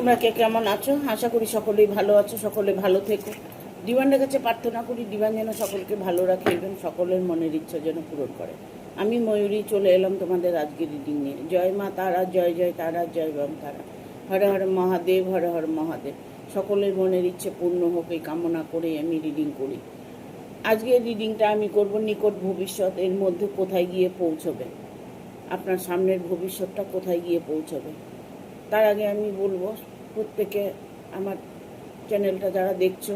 তোমরা কে কেমন আছো? আশা করি সকলেই ভালো আছো, সকলে ভালো থেকো। ডিভাইনের কাছে প্রার্থনা করি ডিভাইন যেন সকলকে ভালো রাখে এবং সকলের মনের ইচ্ছা যেন পূরণ করে। আমি ময়ূরী চলে এলাম তোমাদের আজকে রিডিং নিয়ে। জয় মা তারা, জয় জয় তারা, জয় বাম তারা। হর হর মহাদেব, হর হর মহাদেব। সকলের মনের ইচ্ছে পূর্ণ হোক এই কামনা করে আমি রিডিং করি। আজকের রিডিংটা আমি করব নিকট ভবিষ্যৎ, এর মধ্যে কোথায় গিয়ে পৌঁছবে, আপনার সামনের ভবিষ্যৎটা কোথায় গিয়ে পৌঁছবে। তার আগে আমি বলবো প্রত্যেকে আমার চ্যানেলটা যারা দেখছো,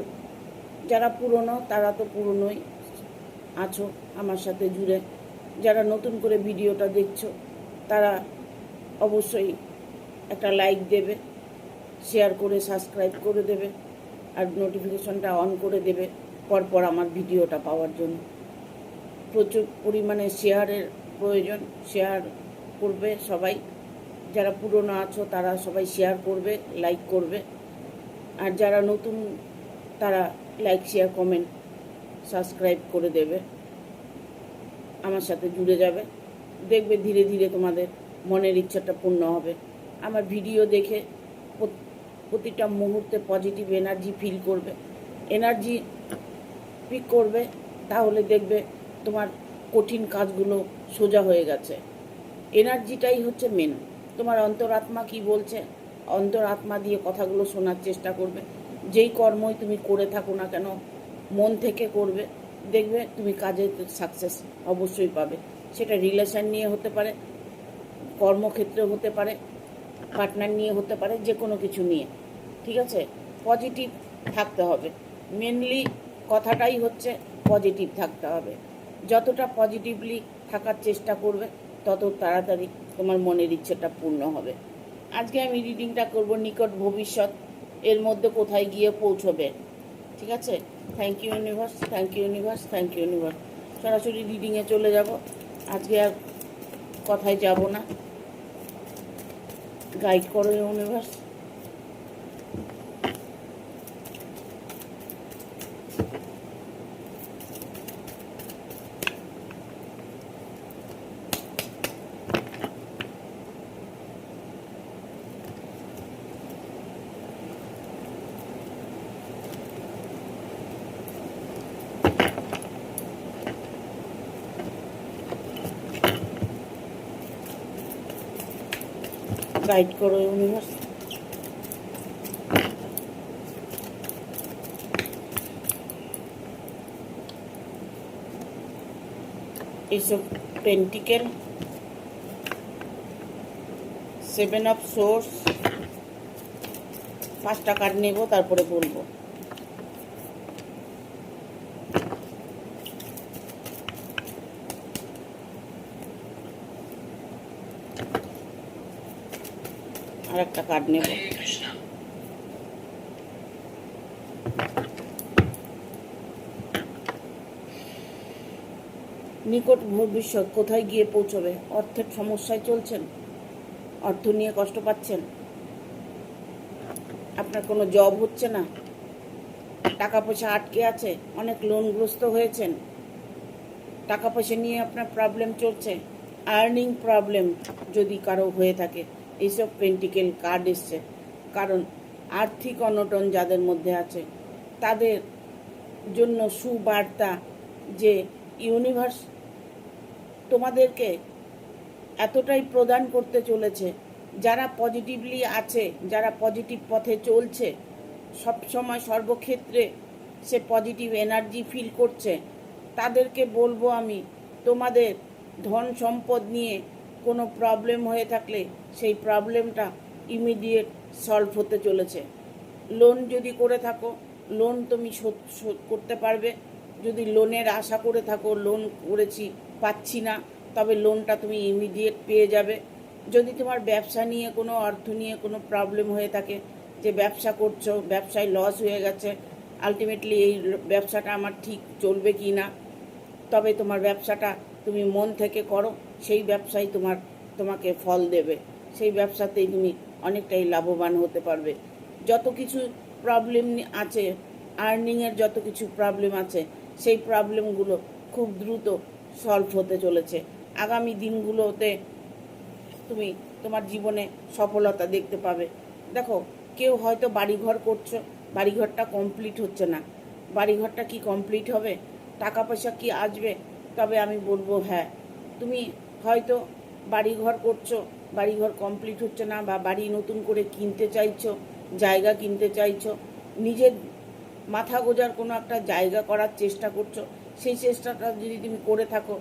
যারা পুরনো তারা তো পুরনোই আছো আমার সাথে জুড়ে, যারা নতুন করে ভিডিওটা দেখছো তারা অবশ্যই একটা লাইক দেবে, শেয়ার করে সাবস্ক্রাইব করে দেবে, আর নোটিফিকেশনটা অন করে দেবে পরপর আমার ভিডিওটা পাওয়ার জন্য। প্রচুর পরিমাণে শেয়ারের প্রয়োজন, শেয়ার করবে সবাই। যারা পুরনো আছো তারা সবাই শেয়ার করবে, লাইক করবে, আর যারা নতুন তারা লাইক শেয়ার কমেন্ট সাবস্ক্রাইব করে দেবে, আমার সাথে জুড়ে যাবে। দেখবে ধীরে ধীরে তোমাদের মনের ইচ্ছাটা পূর্ণ হবে। আমার ভিডিও দেখে প্রতিটা মুহূর্তে পজিটিভ এনার্জি ফিল করবে, এনার্জি পিক করবে, তাহলে দেখবে তোমার কঠিন কাজগুলো সোজা হয়ে গেছে। এনার্জিটাই হচ্ছে মেন। তোমার অন্তরাত্মা কি বলছে, অন্তরাত্মা দিয়ে কথাগুলো শোনার চেষ্টা করবে। যেই কর্মই তুমি করে থাকো না কেন মন থেকে করবে, দেখবে তুমি কাজে সাকসেস অবশ্যই পাবে। সেটা রিলেশন নিয়ে হতে পারে, কর্মক্ষেত্রে হতে পারে, পার্টনার নিয়ে হতে পারে, যে কোনো কিছু নিয়ে। ঠিক আছে, পজিটিভ থাকতে হবে। মেনলি কথাটাই হচ্ছে পজিটিভ থাকতে হবে। যতটা পজিটিভলি থাকার চেষ্টা করবে তত তাড়াতাড়ি তোমার মনের ইচ্ছেটা পূর্ণ হবে। আজকে আমি রিডিংটা করব নিকট ভবিষ্যৎ, এর মধ্যে কোথায় গিয়ে পৌঁছবে। ঠিক আছে, thank you universe, thank you universe, thank you universe. সরাসরি রিডিংয়ে চলে যাব। আজকে আর কথায় যাব না, গাইড করো ইউনিভার্স। গাইড করো ইউনিভার্স। এইসব পেন্টিকেল, 7 অফ সোর্স। 5টা কার্ড নেব, তারপরে বলবো। আর একটা কার্ড নেব। নিকট ভবিষ্যৎ কোথায় গিয়ে পৌঁছবে। অর্থের সমস্যায় চলছেন, অর্থ নিয়ে কষ্ট পাচ্ছেন, আপনার কোনো জব হচ্ছে না, টাকা পয়সা আটকে আছে, অনেক লোনগ্রস্ত হয়েছেন, টাকা পয়সা নিয়ে আপনার প্রবলেম চলছে, আর্নিং প্রবলেম যদি কারো হয়ে থাকে, এইসব পেন্টিকেল কার্ড এসছে। কারণ আর্থিক অনটন যাদের মধ্যে আছে তাদের জন্য সুবার্তা যে ইউনিভার্স তোমাদেরকে এতটাই প্রদান করতে চলেছে। যারা পজিটিভলি আছে, যারা পজিটিভ পথে চলছে, সব সময় সর্বক্ষেত্রে সে পজিটিভ এনার্জি ফিল করছে, তাদেরকে বলবো আমি, তোমাদের ধন সম্পদ নিয়ে কোনো প্রবলেম হয়ে থাকলে সেই প্রবলেমটা ইমিডিয়েট সলভ হতে চলেছে। লোন যদি করে থাকো, লোন তুমি শোধ করতে পারবে। যদি লোনের আশা করে থাকো, লোন করেছি পাচ্ছি না, তবে লোনটা তুমি ইমিডিয়েট পেয়ে যাবে। যদি তোমার ব্যবসা নিয়ে কোনো অর্থ নিয়ে কোনো প্রবলেম হয়ে থাকে, যে ব্যবসা করছো, ব্যবসায় লস হয়ে গেছে, আলটিমেটলি এই ব্যবসাটা আমার ঠিক চলবে কি না, তবে তোমার ব্যবসাটা তুমি মন থেকে করো, সেই ব্যবসায় তোমাকে ফল দেবে, সেই ব্যবসাতেই তুমি অনেকটাই লাভবান হতে পারবে। যত কিছু প্রবলেম আছে, আর্নিংয়ের যত কিছু প্রবলেম আছে, সেই প্রবলেমগুলো খুব দ্রুত সলভ হতে চলেছে। আগামী দিনগুলোতে তুমি তোমার জীবনে সফলতা দেখতে পাবে। দেখো, কেউ হয়তো বাড়িঘর করছো, বাড়িঘরটা কমপ্লিট হচ্ছে না। বাড়িঘরটা কি কমপ্লিট হবে? টাকা পয়সা কি আসবে? তবে আমি বলবো হ্যাঁ, তুমি হয়তো বাড়িঘর করছো, বাড়িঘর কমপ্লিট হচ্ছে না, বা বাড়ি নতুন করে কিনতে চাইছো, জায়গা কিনতে চাইছো, নিজের মাথা গোজার কোনো একটা জায়গা করার চেষ্টা করছো। সেই চেষ্টাটা যদি তুমি করে থাকো,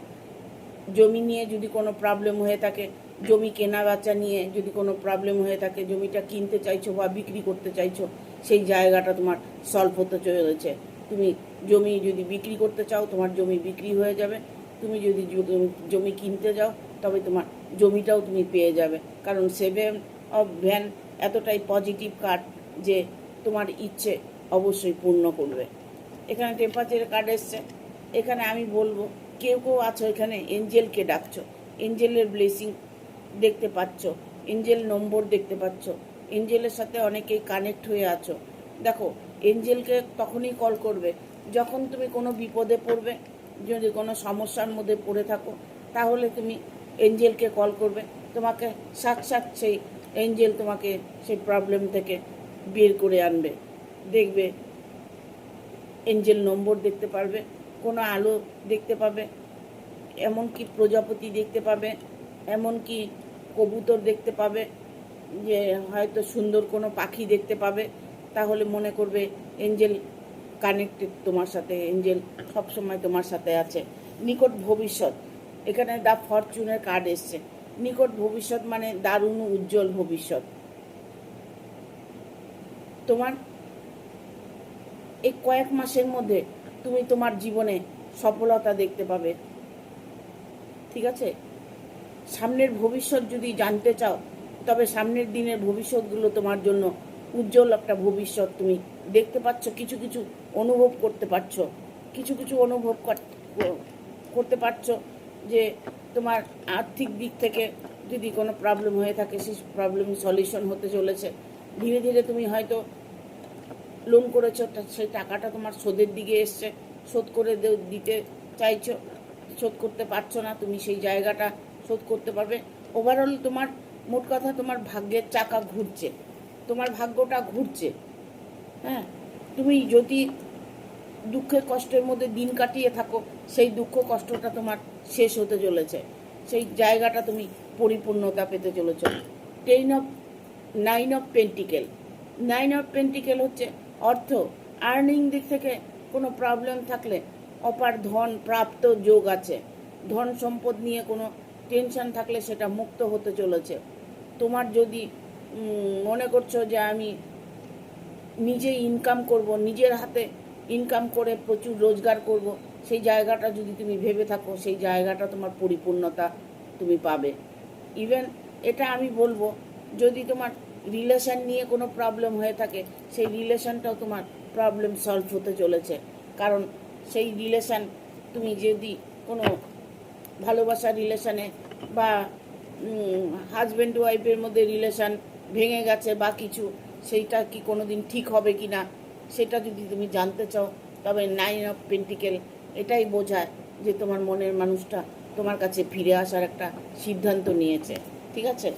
জমি নিয়ে যদি কোনো প্রবলেম হয়ে থাকে, জমি কেনা বেচা নিয়ে যদি কোনো প্রবলেম হয়ে থাকে, জমিটা কিনতে চাইছো বা বিক্রি করতে চাইছো, সেই জায়গাটা তোমার সলভ হতে চলেছে। তুমি জমি যদি বিক্রি করতে চাও, তোমার জমি বিক্রি হয়ে যাবে। তুমি যদি জমি কিনতে যাও, তবে তোমার জমিটাও তুমি পেয়ে যাবে। কারণ 7 অফ ভ্যান এতটাই পজিটিভ কার্ড যে তোমার ইচ্ছে অবশ্যই পূর্ণ করবে। এখানে টেম্পারেচার কার্ড এসছে। এখানে আমি বলবো, কেউ কেউ আছো এখানে এঞ্জেলকে ডাকছো, এঞ্জেলের ব্লেসিং দেখতে পাচ্ছ, এঞ্জেল নম্বর দেখতে পাচ্ছ, এঞ্জেলের সাথে অনেকেই কানেক্ট হয়ে আছো। দেখো, এঞ্জেলকে তখনই কল করবে যখন তুমি কোনো বিপদে পড়বে, যদি কোনো সমস্যার মধ্যে পড়ে থাকো, তাহলে তুমি এঞ্জেলকে কল করবে। তোমাকে সাক্ষাৎ সেই এঞ্জেল তোমাকে সেই প্রবলেম থেকে বের করে আনবে। দেখবে এঞ্জেল নম্বর দেখতে পারবে, কোনো আলো দেখতে পাবে, এমনকি প্রজাপতি দেখতে পাবে, এমনকি কবুতর দেখতে পাবে, যে হয়তো সুন্দর কোনো পাখি দেখতে পাবে। তাহলে মনে করবে এঞ্জেল কানেক্টেড তোমার সাথে, এঞ্জেল সবসময় তোমার সাথে আছে। নিকট ভবিষ্যৎ, এখানে দ্য ফরচুনের কার্ড এসছে। নিকট ভবিষ্যৎ মানে দারুণ উজ্জ্বল ভবিষ্যৎ। তোমার এই কয়েক মাসের মধ্যে তুমি তোমার জীবনে সফলতা দেখতে পাবে। ঠিক আছে, সামনের ভবিষ্যৎ যদি জানতে চাও, তবে সামনের দিনের ভবিষ্যৎগুলো তোমার জন্য উজ্জ্বল একটা ভবিষ্যৎ তুমি দেখতে পাচ্ছ। কিছু কিছু অনুভব করতে পারছো, কিছু কিছু অনুভব করতে পারছো যে তোমার আর্থিক দিক থেকে যদি কোনো প্রবলেম হয়ে থাকে, সেই প্রবলেম সলিউশন হতে চলেছে। ধীরে ধীরে তুমি হয়তো লোন করেছো, সেই টাকাটা তোমার শোধের দিকে এসছে, শোধ করে দিতে চাইছো, শোধ করতে পারছো না, তুমি সেই জায়গাটা শোধ করতে পারবে। ওভারঅল তোমার মোট কথা, তোমার ভাগ্যের চাকা ঘুরছে, তোমার ভাগ্যটা ঘুরছে। হ্যাঁ, তুমি যদি দুঃখের কষ্টের মধ্যে দিন কাটিয়ে থাকো, সেই দুঃখ কষ্টটা তোমার শেষ হতে চলেছে, সেই জায়গাটা তুমি পরিপূর্ণতা পেতে চলেছ। 9 অফ পেন্টিকেল, 9 অফ পেন্টিকেল হচ্ছে অর্থ, আর্নিং দিক থেকে কোনো প্রবলেম থাকলে অপার ধন প্রাপ্ত যোগ আছে। ধন সম্পদ নিয়ে কোনো টেনশন থাকলে সেটা মুক্ত হতে চলেছে। তোমার যদি মনে করছো যে আমি নিজে ইনকাম করব, নিজের হাতে ইনকাম করে প্রচুর রোজগার করব, সেই জায়গাটা যদি তুমি ভেবে থাকো, সেই জায়গাটা তোমার পরিপূর্ণতা তুমি পাবে। ইভেন এটা আমি বলবো, যদি তোমার রিলেশন নিয়ে কোনো প্রবলেম হয়ে থাকে, সেই রিলেশনটাও তোমার প্রবলেম সলভ হতে চলেছে। কারণ সেই রিলেশন, তুমি যদি কোনো ভালোবাসার রিলেশনে বা হাজব্যান্ড ওয়াইফের মধ্যে রিলেশন ভেঙে গেছে বা কিছু, সেইটা কি কোনো দিন ঠিক হবে কি না, সেটা যদি তুমি জানতে চাও, তবে 9 অফ পেন্টিকেল এটাই বোঝায় যে তোমার মনের মানুষটা তোমার কাছে ফিরে আসার একটা সিদ্ধান্ত নিয়েছে। ঠিক আছে,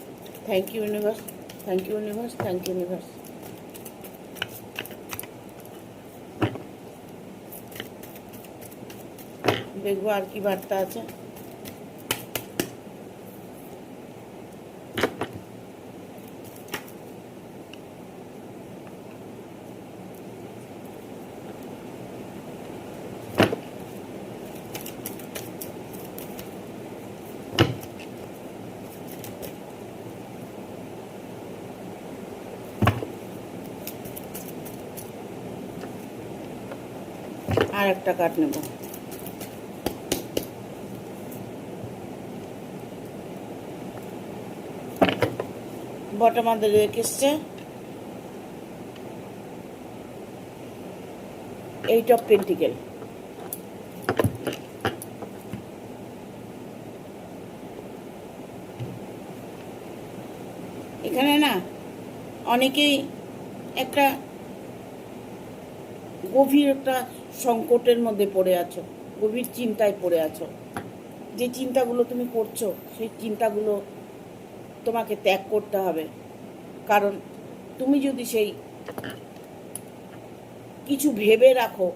thank you universe, thank you universe, thank you universe. দেখবো আর কি বার্তা আছে। আর একটা কার্ড নেব। বটম অফ দ্য ডেক এসছে 8 অফ পেন্টিকেল। এখানে না অনেকেই একটা গভীর একটা সংকটের মধ্যে পড়ে আছো, গভীর চিন্তায় পড়ে আছো। যে চিন্তাগুলো তুমি করছো, সেই চিন্তাগুলো তোমাকে ত্যাগ করতে হবে। কারণ তুমি যদি সেই কিছু ভেবে রাখো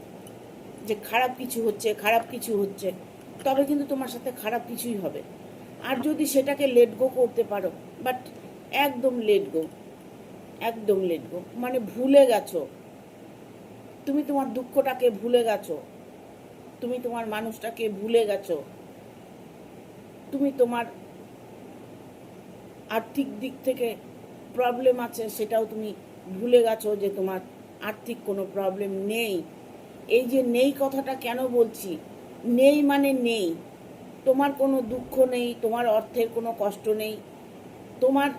যে খারাপ কিছু হচ্ছে, তবে কিন্তু তোমার সাথে খারাপ কিছুই হবে। আর যদি সেটাকে লেট গো করতে পারো, বাট একদম লেট গো, মানে ভুলে গেছো, তুমি তোমার দুঃখটাকে ভুলে গেছো, তুমি তোমার মানুষটাকে ভুলে গেছো, তুমি তোমার আর্থিক দিক থেকে প্রবলেম আছে সেটাও তুমি ভুলে গেছো যে তোমার আর্থিক কোনো প্রবলেম নেই। এই যে নেই কথাটা কেন বলছি, নেই মানে নেই, তোমার কোনো দুঃখ নেই, তোমার অর্থের কোনো কষ্ট নেই, তোমার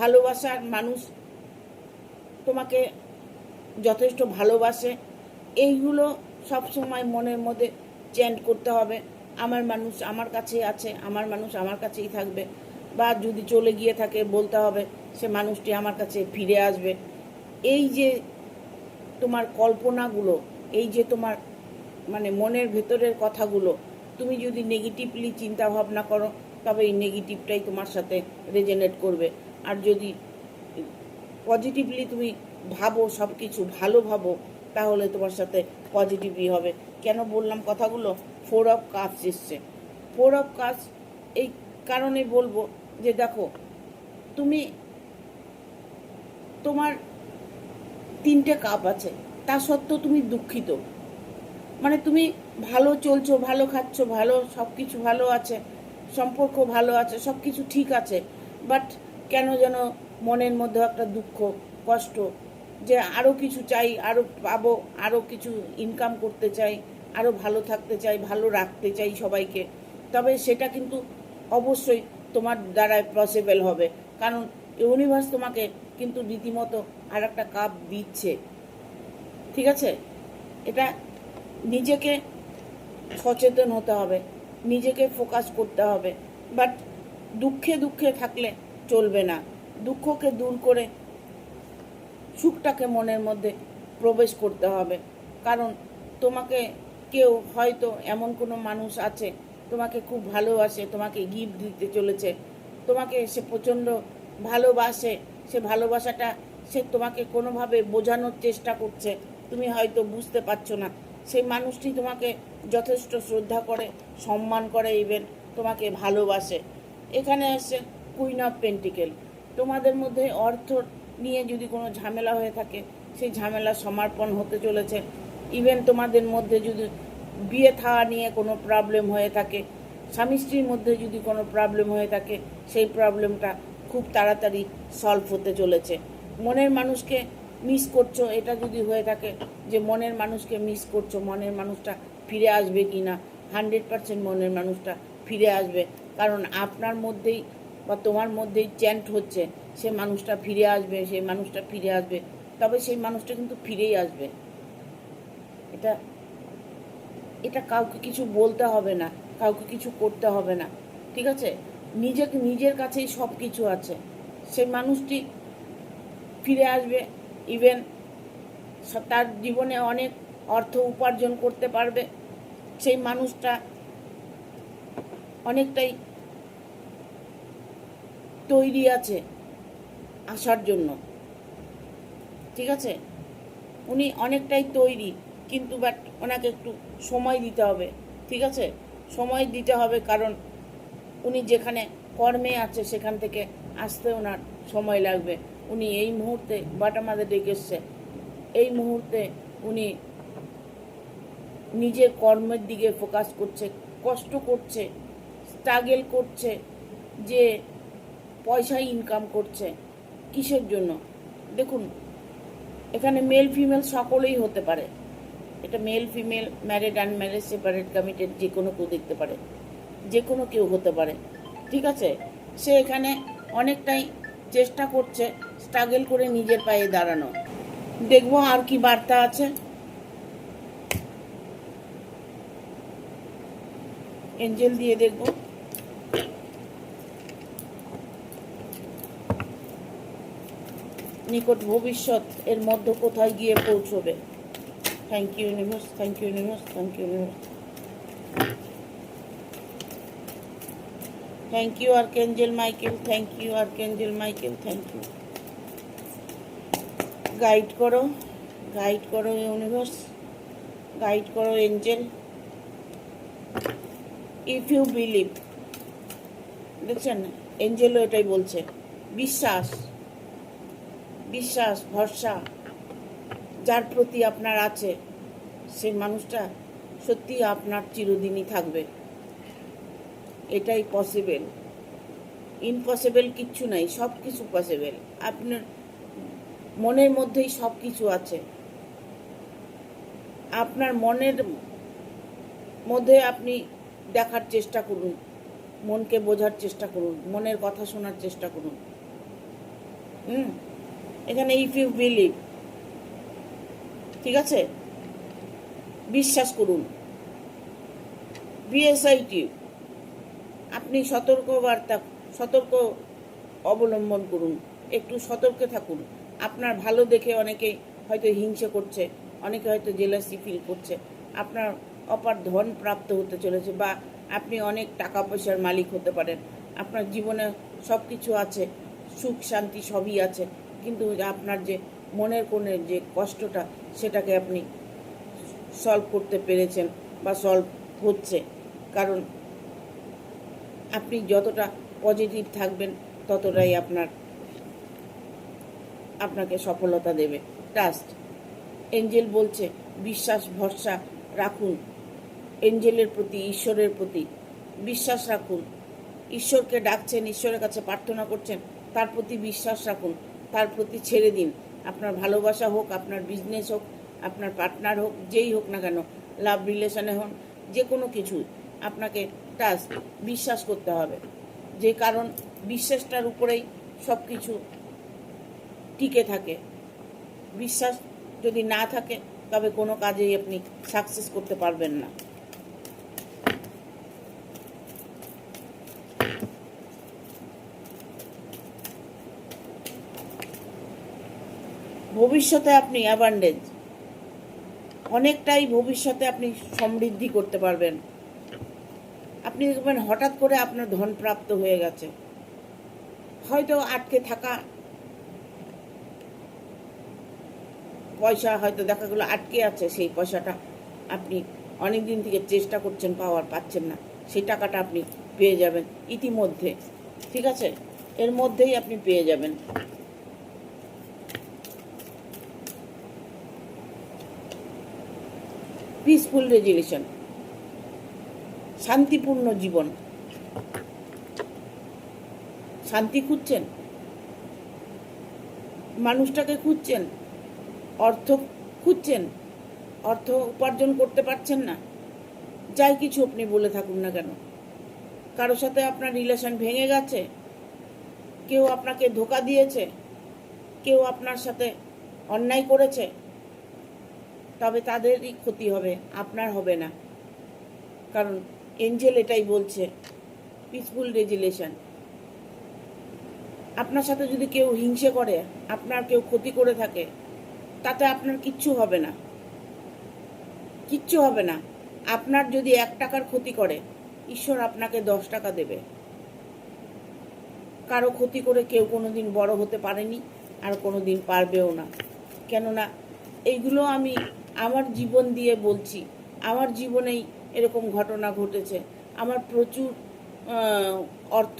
ভালোবাসার মানুষ তোমাকে যথেষ্ট ভালোবাসে। এইগুলো সবসময় মনের মধ্যে চ্যান্ট করতে হবে, আমার মানুষ আমার কাছেই আছে, আমার মানুষ আমার কাছেই থাকবে। বা যদি চলে গিয়ে থাকে বলতে হবে সে মানুষটি আমার কাছে ফিরে আসবে। এই যে তোমার কল্পনাগুলো, এই যে তোমার মানে মনের ভেতরের কথাগুলো, তুমি যদি নেগেটিভলি চিন্তা ভাবনা করো তবে এই নেগেটিভটাই তোমার সাথে রেজনেট করবে। আর যদি পজিটিভলি তুমি ভাবো, সব কিছু ভালো ভাবো, তাহলে তোমার সাথে পজিটিভই হবে। কেন বললাম কথাগুলো? 4 অফ কাপস এসছে। 4 অফ কাপস এই কারণে বলবো যে দেখো, তুমি তোমার 3টে কাপ আছে, তা সত্ত্বেও তুমি দুঃখিত। মানে তুমি ভালো চলছো, ভালো খাচ্ছ, ভালো সব কিছু ভালো আছে, সম্পর্ক ভালো আছে, সব কিছু ঠিক আছে, বাট কেন যেন মনের মধ্যে একটা দুঃখ, কষ্ট, যে আরও কিছু চাই, আরও পাবো, আরও কিছু ইনকাম করতে চাই, আরও ভালো থাকতে চাই, ভালো রাখতে চাই সবাইকে। তবে সেটা কিন্তু অবশ্যই তোমার দ্বারাই পসিবল হবে, কারণ ইউনিভার্স তোমাকে কিন্তু রীতিমতো আর একটা কাপ দিচ্ছে। ঠিক আছে, এটা নিজেকে সচেতন হতে হবে, নিজেকে ফোকাস করতে হবে। বাট দুঃখে থাকলে চলবে না, দুঃখকে দূর করে সুখটাকে মনের মধ্যে প্রবেশ করতে হবে। কারণ তোমাকে কেউ হয়তো এমন কোনো মানুষ আছে তোমাকে খুব ভালোবাসে, তোমাকে গিফট দিতে চলেছে, তোমাকে সে প্রচণ্ড ভালোবাসে, সে ভালোবাসাটা সে তোমাকে কোনোভাবে বোঝানোর চেষ্টা করছে, তুমি হয়তো বুঝতে পারছো না। সেই মানুষটি তোমাকে যথেষ্ট শ্রদ্ধা করে, সম্মান করে, ইভেন তোমাকে ভালোবাসে। এখানে এসে কুইন অফ পেন্টিকেল, তোমাদের মধ্যে অর্থ নিয়ে যদি কোনো ঝামেলা হয়ে থাকে সেই ঝামেলা সমাপন হতে চলেছে। ইভেন তোমাদের মধ্যে যদি বিয়ে থাওয়া নিয়ে কোনো প্রবলেম হয়ে থাকে, স্বামী স্ত্রীর মধ্যে যদি কোনো প্রবলেম হয়ে থাকে, সেই প্রবলেমটা খুব তাড়াতাড়ি সলভ হতে চলেছে। মনের মানুষকে মিস করছো, এটা যদি হয়ে থাকে যে মনের মানুষকে মিস করছো, মনের মানুষটা ফিরে আসবে কি না, 100% মনের মানুষটা ফিরে আসবে। কারণ আপনার মধ্যেই বা তোমার মধ্যেই চ্যান্ট হচ্ছে সে মানুষটা ফিরে আসবে, সেই মানুষটা ফিরে আসবে, তবে সেই মানুষটা কিন্তু ফিরেই আসবে। এটা এটা কাউকে কিছু বলতে হবে না, কাউকে কিছু করতে হবে না। ঠিক আছে, নিজের কাছেই সব কিছু আছে, সেই মানুষটি ফিরে আসবে। ইভেন তার জীবনে অনেক অর্থ উপার্জন করতে পারবে, সেই মানুষটা অনেকটাই তৈরি আছে আসার জন্য। ঠিক আছে, উনি অনেকটাই তৈরি, কিন্তু বাট ওনাকে একটু সময় দিতে হবে। ঠিক আছে, সময় দিতে হবে, কারণ উনি যেখানে কর্মে আছে সেখান থেকে আসতে ওনার সময় লাগবে। উনি এই মুহূর্তে বাটা মাঝে ডেকে এসছে, এই মুহূর্তে উনি নিজের কর্মের দিকে ফোকাস করছে, কষ্ট করছে, স্ট্রাগল করছে, যে পয়সা ইনকাম করছে। কিসের জন্য? দেখুন, এখানে মেল ফিমেল সকলেই হতে পারে, এটা male female, married unmarried, separate committed, যে কোনো কেউ দেখতে পারে, যে কোনো কেউ হতে পারে। ঠিক আছে, সে এখানে অনেকটাই চেষ্টা করছে স্ট্রাগল করে নিজের পায়ে দাঁড়ানো। দেখবো আর কি বার্তা আছে। এঞ্জেল দিয়ে দেখবো। নিকট ভবিষ্যৎ এর মধ্যে কোথায় গিয়ে পৌঁছবে। Thank you universe, thank you universe, thank you universe, thank you archangel Michael, thank you archangel Michael, thank you. Guide করো ইউনিভার্স, গাইড করো এঞ্জেল। ইফ ইউ বিলিভ, দেখছেন এঞ্জেলও এটাই বলছে, বিশ্বাস, বিশ্বাস ভরসা যার প্রতি আপনার আছে, সেই মানুষটা সত্যি আপনার চিরদিনই থাকবে। এটাই পসিবল, ইম্পসিবল কিচ্ছু নাই, সব কিছু পসিবল। আপনার মনের মধ্যেই সব কিছু আছে। আপনার মনের মধ্যে আপনি দেখার চেষ্টা করুন, মনকে বোঝার চেষ্টা করুন, মনের কথা শোনার চেষ্টা করুন। এখানে ইফ ইউ বিলিভ, ঠিক আছে, বিশ্বাস করুন। বিএসআইটি, আপনি সতর্ক অবলম্বন করুন, একটু সতর্কে থাকুন। আপনার ভালো দেখে অনেকে হয়তো হিংসে করছে, অনেকে হয়তো জেলাসি ফিল করছে, আপনার অপার ধন প্রাপ্ত হতে চলেছে, বা আপনি অনেক টাকা পয়সার মালিক হতে পারেন, আপনার জীবনে সব কিছু আছে, সুখ শান্তি সবই আছে, কিন্তু আপনার যে মনের কোণের যে কষ্টটা, সেটাকে আপনি সলভ করতে পেরেছেন বা সলভ হচ্ছে। কারণ আপনি যতটা পজিটিভ থাকবেন ততটাই আপনাকে সফলতা দেবে। ট্রাস্ট, এঞ্জেল বলছে বিশ্বাস ভরসা রাখুন, এঞ্জেলের প্রতি, ঈশ্বরের প্রতি বিশ্বাস রাখুন। ঈশ্বরকে ডাকছেন, ঈশ্বরের কাছে প্রার্থনা করছেন, তার প্রতি বিশ্বাস রাখুন, তার প্রতি ছেড়ে দিন। আপনার ভালোবাসা হোক, আপনার বিজনেস হোক, আপনার পার্টনার হোক, যেই হোক না কেন, লাভ রিলেশনে হন, যে কোনো কিছু আপনাকে ট্রাস্ট, বিশ্বাস করতে হবে। যে কারণ বিশ্বাসটার উপরেই সব কিছু টিকে থাকে। বিশ্বাস যদি না থাকে তবে কোনো কাজেই আপনি সাকসেস করতে পারবেন না। ভবিষ্যতে আপনি অ্যাবান্ডেন্স, অনেকটাই ভবিষ্যতে আপনি সমৃদ্ধি করতে পারবেন। আপনি দেখবেন হঠাৎ করে আপনার ধন প্রাপ্ত হয়ে গেছে, হয়তো আটকে থাকা পয়সা হয়তো দেখা গেলো আটকে আছে, সেই পয়সাটা আপনি অনেক দিন থেকে চেষ্টা করছেন, পাচ্ছেন না, সেই টাকাটা আপনি পেয়ে যাবেন ইতিমধ্যে, ঠিক আছে, এর মধ্যেই আপনি পেয়ে যাবেন। পিসফুল রেজুলেশন, শান্তিপূর্ণ জীবন। শান্তি খুঁজছেন, মানুষটাকে খুঁজছেন, অর্থ খুঁজছেন, অর্থ উপার্জন করতে পারছেন না, যাই কিছু আপনি বলে থাকুন না কেন, কারোর সাথে আপনার রিলেশন ভেঙে গেছে, কেউ আপনাকে ধোঁকা দিয়েছে, কেউ আপনার সাথে অন্যায় করেছে, তবে তাদেরই ক্ষতি হবে, আপনার হবে না। কারণ এঞ্জেল এটাই বলছে, পিসফুল রেজুলেশন। আপনার সাথে যদি কেউ হিংসে করে, আপনার কেউ ক্ষতি করে থাকে, তাতে আপনার কিচ্ছু হবে না, কিচ্ছু হবে না। আপনার যদি 1 টাকার ক্ষতি করে, ঈশ্বর আপনাকে 10 টাকা দেবে। কারো ক্ষতি করে কেউ কোনোদিন বড় হতে পারেনি, আর কোনোদিন পারবেও না। কেননা এইগুলো আমি আমার জীবন দিয়ে বলছি, আমার জীবনেই এরকম ঘটনা ঘটেছে। আমার প্রচুর অর্থ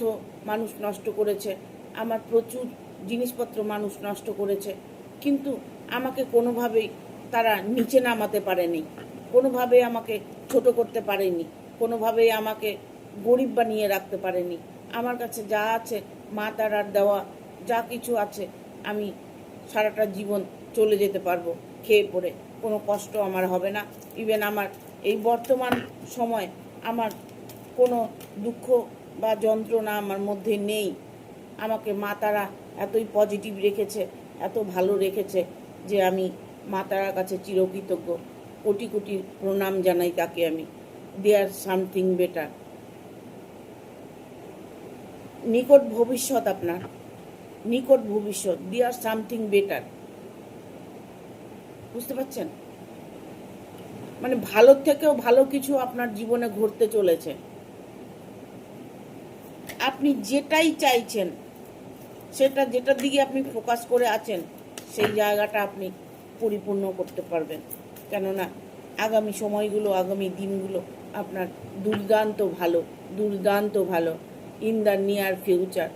মানুষ নষ্ট করেছে, আমার প্রচুর জিনিসপত্র মানুষ নষ্ট করেছে, কিন্তু আমাকে কোনোভাবেই তারা নিচে নামাতে পারেনি, কোনোভাবেই আমাকে ছোট করতে পারেনি, কোনোভাবেই আমাকে গরিব বানিয়ে রাখতে পারেনি। আমার কাছে যা আছে, মা তারার দেওয়া যা কিছু আছে, আমি সারাটা জীবন চলে যেতে পারবো খেয়ে পড়ে, কোনো কষ্ট আমার হবে না। ইভেন আমার এই বর্তমান সময় আমার কোনো দুঃখ বা যন্ত্রণা আমার মধ্যে নেই। আমাকে মা তারা এতই পজিটিভ রেখেছে, এত ভালো রেখেছে, যে আমি মা তারার কাছে চিরকৃতজ্ঞ, কোটি কোটি প্রণাম জানাই তাকে আমি। দেয়ার সামথিং বেটার, নিকট ভবিষ্যৎ, আপনার নিকট ভবিষ্যৎ, দেয়ার সামথিং বেটার। বুঝতে পারছেন? মানে ভালোর থেকেও ভালো কিছু আপনার জীবনে ঘটতে চলেছে। আপনি যেটাই চাইছেন, সেটা যেটার দিকে আপনি ফোকাস করে আছেন, সেই জায়গাটা আপনি পরিপূর্ণ করতে পারবেন। কেননা আগামী সময়গুলো, আগামী দিনগুলো আপনার দুর্দান্ত ভালো, দুর্দান্ত ভালো in the near future.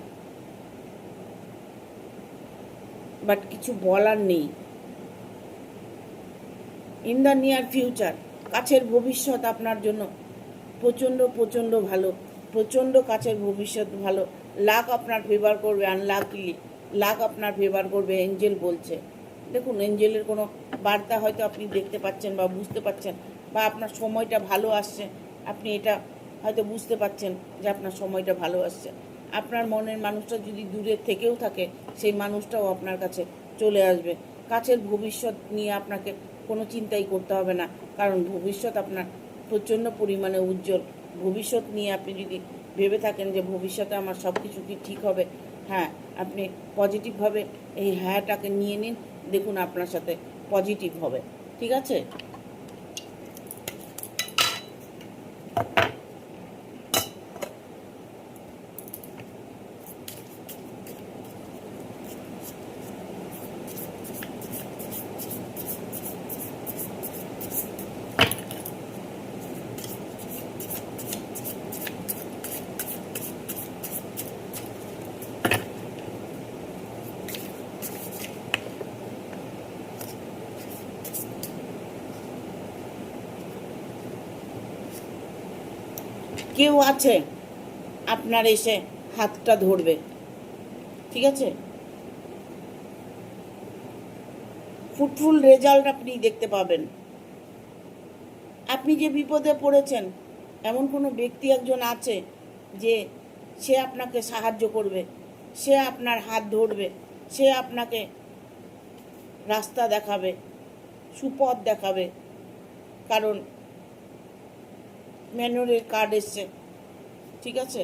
But কিছু বলার নেই। ইন দ্য নিয়ার ফিউচার, কাছের ভবিষ্যৎ আপনার জন্য প্রচণ্ড প্রচণ্ড ভালো, প্রচণ্ড কাছের ভবিষ্যৎ ভালো। লাক আপনার ফেভার করবে, আনলাকিলি লাক আপনার ফেভার করবে, এঞ্জেল বলছে। দেখুন, এঞ্জেলের কোনো বার্তা হয়তো আপনি দেখতে পাচ্ছেন বা বুঝতে পাচ্ছেন, বা আপনার সময়টা ভালো আসছে, আপনি এটা হয়তো বুঝতে পাচ্ছেন যে আপনার সময়টা ভালো আসছে। আপনার মনের মানুষটা যদি দূরে থেকেও থাকে, সেই মানুষটাও আপনার কাছে চলে আসবে। কাছের ভবিষ্যৎ নিয়ে আপনাকে কোনো চিন্তাই করতে হবে না, কারণ ভবিষ্যৎ আপনার প্রচণ্ড পরিমাণে উজ্জ্বল। ভবিষ্যৎ নিয়ে আপনি যদি ভেবে থাকেন যে ভবিষ্যতে আমার সব কিছু কি ঠিক হবে, হ্যাঁ, আপনি পজিটিভভাবে এই হ্যাঁটাকে নিয়ে নিন, দেখুন আপনার সাথে পজিটিভ হবে। ঠিক আছে? কেউ আছে আপনার এসে হাতটা ধরবে। ঠিক আছে? ফ্রুটফুল রেজাল্ট আপনি দেখতে পাবেন। আপনি যে বিপদে পড়েছেন, এমন কোনো ব্যক্তি একজন আছে যে সে আপনাকে সাহায্য করবে, সে আপনার হাত ধরবে, সে আপনাকে রাস্তা দেখাবে, সুপথ দেখাবে। কারণ ম্যানুয়ালের কার্ড এসছে। ঠিক আছে?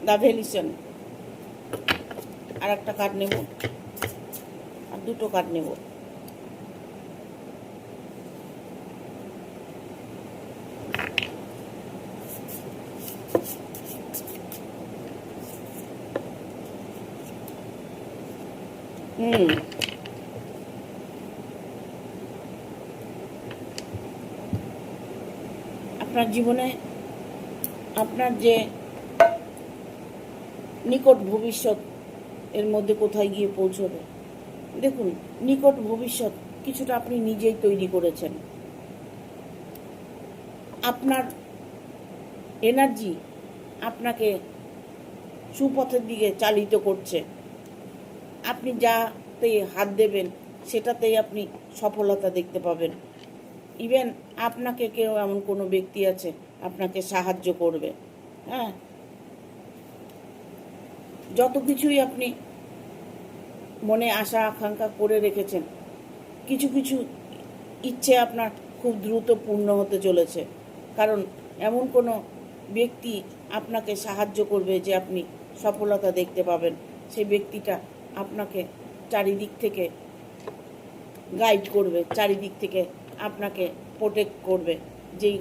দ্য ভ্যালিশন। আর একটা কার্ড নেব, আর দুটো কার্ড নেব। আপনার জীবনে আপনার যে নিকট ভবিষ্যৎ এর মধ্যে কোথায় গিয়ে পৌঁছবে, দেখুন, নিকট ভবিষ্যৎ কিছুটা আপনি নিজেই তৈরি করেছেন। আপনার এনার্জি আপনাকে সুপথের দিকে চালিত করছে। আপনি যাতে হাত দেবেন সেটাতেই আপনি সফলতা দেখতে পাবেন। ইভেন আপনাকে কেউ এমন কোনো ব্যক্তি আছে আপনাকে সাহায্য করবে। হ্যাঁ, যত কিছুই আপনি মনে আশা আকাঙ্ক্ষা করে রেখেছেন, কিছু কিছু ইচ্ছে আপনার খুব দ্রুত পূর্ণ হতে চলেছে। কারণ এমন কোনো ব্যক্তি আপনাকে সাহায্য করবে যে আপনি সফলতা দেখতে পাবেন। সেই ব্যক্তিটা আপনাকে চারিদিক থেকে গাইড করবে, চারিদিক থেকে আপনাকে প্রোটেক্ট করবে। যেই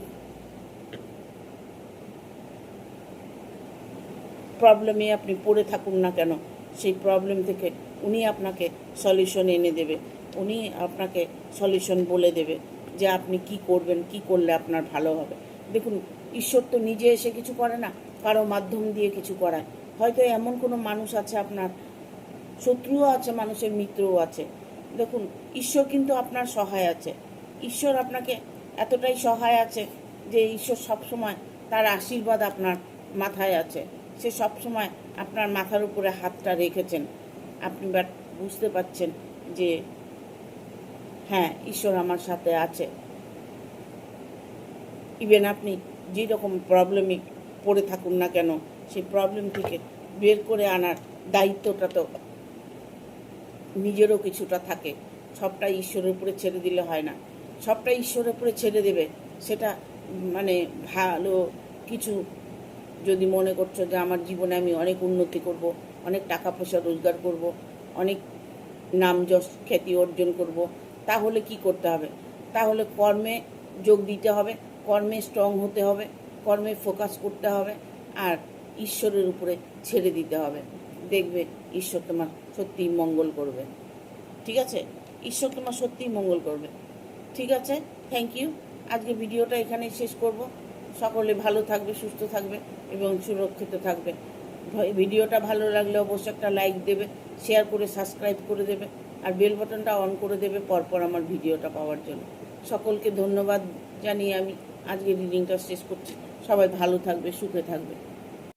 প্রবলেমে আপনি পড়ে থাকুন না কেন, সেই প্রবলেম থেকে উনি আপনাকে সলিউশন এনে দেবে। উনি আপনাকে সলিউশন বলে দেবে যে আপনি কি করবেন, কি করলে আপনার ভালো হবে। দেখুন, ঈশ্বর তো নিজে এসে কিছু করে না, কারো মাধ্যম দিয়ে কিছু করায়। হয়তো এমন কোনো মানুষ আছে, আপনার শত্রুও আছে, মানুষের মিত্রও আছে। দেখুন, ঈশ্বর কিন্তু আপনার সহায় আছে। ঈশ্বর আপনাকে এতটাই সহায় আছে যে ঈশ্বর সবসময় তার আশীর্বাদ আপনার মাথায় আছে। সে সবসময় আপনার মাথার উপরে হাতটা রেখেছেন। আপনি বাট বুঝতে পারছেন যে হ্যাঁ, ঈশ্বর আমার সাথে আছে। ইভেন আপনি যেরকম প্রবলেমে পড়ে থাকুন না কেন, সেই প্রবলেম থেকে বের করে আনার দায়িত্বটা তো নিজেরও কিছুটা থাকে। সবটাই ঈশ্বরের উপরে ছেড়ে দিলে হয় না। সবটা ঈশ্বরের উপরে ছেড়ে দেবে, সেটা মানে ভালো কিছু যদি মনে করছো যে আমার জীবনে আমি অনেক উন্নতি করব, অনেক টাকা পয়সা রোজগার করব, অনেক নাম যশ খ্যাতি অর্জন করব, তাহলে কি করতে হবে? তাহলে কর্মে যোগ দিতে হবে, কর্মে স্ট্রং হতে হবে, কর্মে ফোকাস করতে হবে, আর ঈশ্বরের উপরে ছেড়ে দিতে হবে। দেখবে ঈশ্বর তোমার সত্যিই মঙ্গল করবে। ঠিক আছে, ঈশ্বর তোমার সত্যিই মঙ্গল করবে। ঠিক আছে, থ্যাংক ইউ। আজকে ভিডিওটা এখানেই শেষ করব। সকলে ভালো থাকবে, সুস্থ থাকবে এবং সুরক্ষিত থাকবে। ভিডিওটা ভালো লাগলে অবশ্যই একটা লাইক দেবে, শেয়ার করে সাবস্ক্রাইব করে দেবে, আর বেল বাটনটা অন করে দেবে পরপর আমার ভিডিওটা পাওয়ার জন্য। সকলকে ধন্যবাদ জানিয়ে আমি আজকে রিডিংটা শেষ করছি। সবাই ভালো থাকবে, সুখে থাকবে।